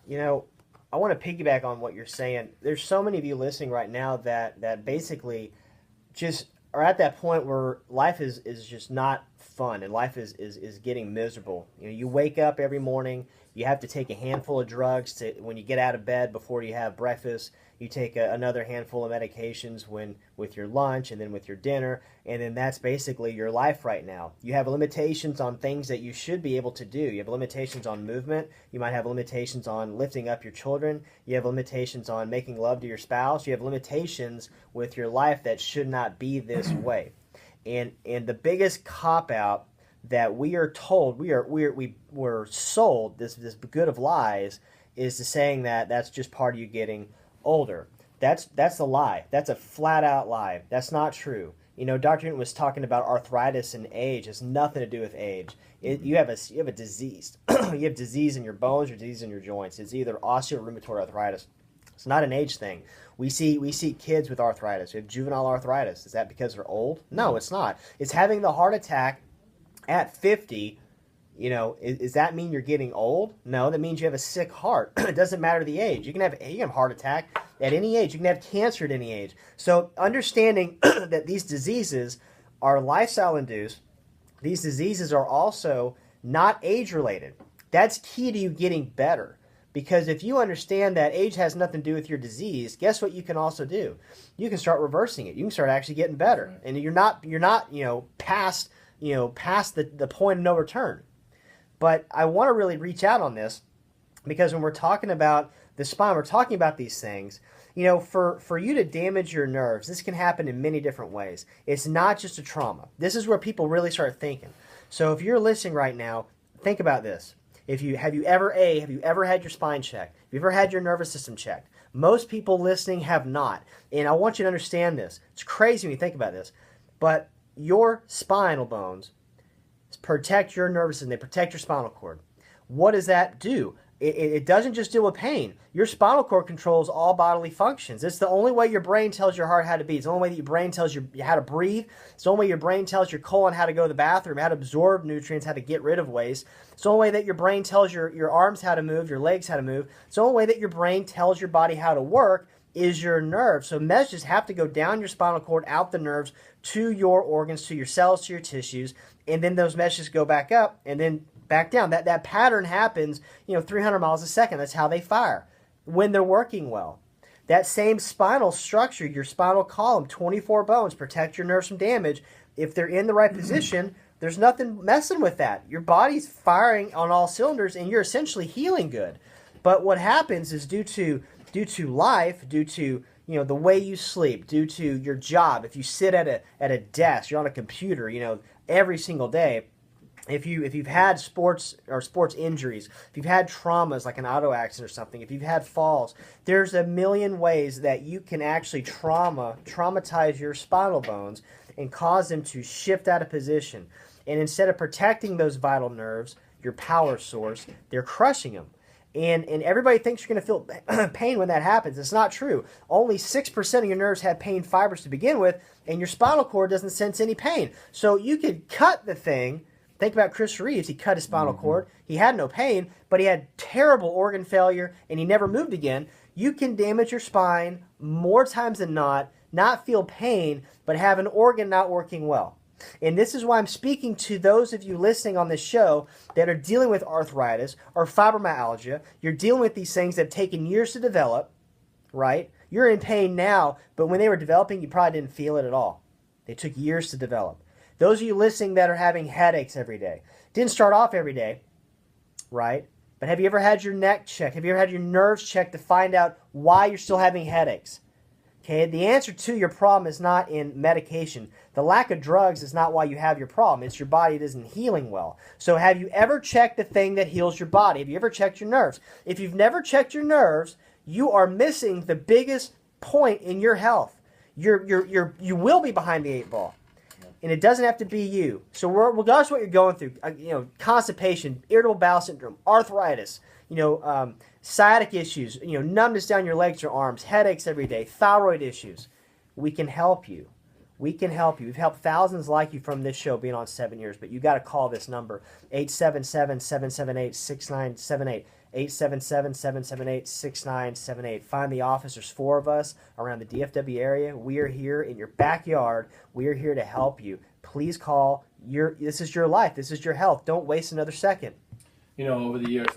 You know, I want to piggyback on what you're saying. There's so many of you listening right now that basically just are at that point where life is just not fun and life is getting miserable. You know, you wake up every morning, you have to take a handful of drugs to when you get out of bed before you have breakfast. You take another handful of medications when with your lunch and then with your dinner, and then that's basically your life right now. You have limitations on things that you should be able to do. You have limitations on movement. You might have limitations on lifting up your children. You have limitations on making love to your spouse. You have limitations with your life that should not be this way. And the biggest cop out that we are told we're sold this good of lies is the saying that that's just part of you getting older. That's a lie. That's a flat out lie. That's not true. You know, Dr. Newton was talking about arthritis and age. It has nothing to do with age. You have a disease. You have disease in your bones or disease in your joints. It's either osteorheumatoid arthritis. It's not an age thing. We see kids with arthritis. We have juvenile arthritis. Is that because they're old? No, it's not. It's having the heart attack at 50. You know, does that mean you're getting old? No, that means you have a sick heart. It doesn't matter the age. You can have a heart attack at any age. You can have cancer at any age. So understanding that these diseases are lifestyle induced, these diseases are also not age related. That's key to you getting better. Because if you understand that age has nothing to do with your disease, guess what you can also do? You can start reversing it. You can start actually getting better. And you're not past the point of no return. But I want to really reach out on this because when we're talking about the spine, we're talking about these things. You know, for you to damage your nerves, this can happen in many different ways. It's not just a trauma. This is where people really start thinking. So if you're listening right now, think about this. Have you ever had your spine checked? Have you ever had your nervous system checked? Most people listening have not. And I want you to understand this. It's crazy when you think about this. But your spinal bones protect your nervous system. They protect your spinal cord. What does that do? It doesn't just deal with pain. Your spinal cord controls all bodily functions. It's the only way your brain tells your heart how to beat. It's the only way that your brain tells you how to breathe. It's the only way your brain tells your colon how to go to the bathroom, how to absorb nutrients, how to get rid of waste. It's the only way that your brain tells your arms how to move, your legs how to move. It's the only way that your brain tells your body how to work is your nerves. So messages have to go down your spinal cord, out the nerves, to your organs, to your cells, to your tissues, and then those messages go back up and then back down. That pattern happens, 300 miles a second. That's how they fire when they're working well. That same spinal structure, your spinal column, 24 bones, protect your nerves from damage. If they're in the right position, there's nothing messing with that. Your body's firing on all cylinders and you're essentially healing good. But what happens is due to life, due to the way you sleep, due to your job, if you sit at a desk, you're on a computer, every single day, if you've had sports injuries, if you've had traumas like an auto accident or something, if you've had falls, there's a million ways that you can actually traumatize your spinal bones and cause them to shift out of position. And instead of protecting those vital nerves, your power source, they're crushing them. And everybody thinks you're going to feel pain when that happens. It's not true. Only 6% of your nerves have pain fibers to begin with, and your spinal cord doesn't sense any pain. So you could cut the thing. Think about Chris Reeves. He cut his spinal cord. He had no pain, but he had terrible organ failure, and he never moved again. You can damage your spine more times than not feel pain, but have an organ not working well. And this is why I'm speaking to those of you listening on this show that are dealing with arthritis or fibromyalgia. You're dealing with these things that have taken years to develop, right? You're in pain now, but when they were developing, you probably didn't feel it at all. They took years to develop. Those of you listening that are having headaches every day, didn't start off every day, right? But have you ever had your neck checked? Have you ever had your nerves checked to find out why you're still having headaches? Okay, the answer to your problem is not in medication. The lack of drugs is not why you have your problem. It's your body that isn't healing well. So have you ever checked the thing that heals your body? Have you ever checked your nerves? If you've never checked your nerves, you are missing the biggest point in your health. You will be behind the eight ball. And it doesn't have to be you. So regardless of what you're going through, constipation, irritable bowel syndrome, arthritis, sciatic issues, numbness down your legs or arms, headaches every day, thyroid issues, we can help you. We can help you. We've helped thousands like you from this show being on 7 years, but you got to call this number, 877-778-6978, 877-778-6978. Find the office. There's 4 of us around the DFW area. We are here in your backyard. We are here to help you. Please call. This is your life. This is your health. Don't waste another second. Over the years,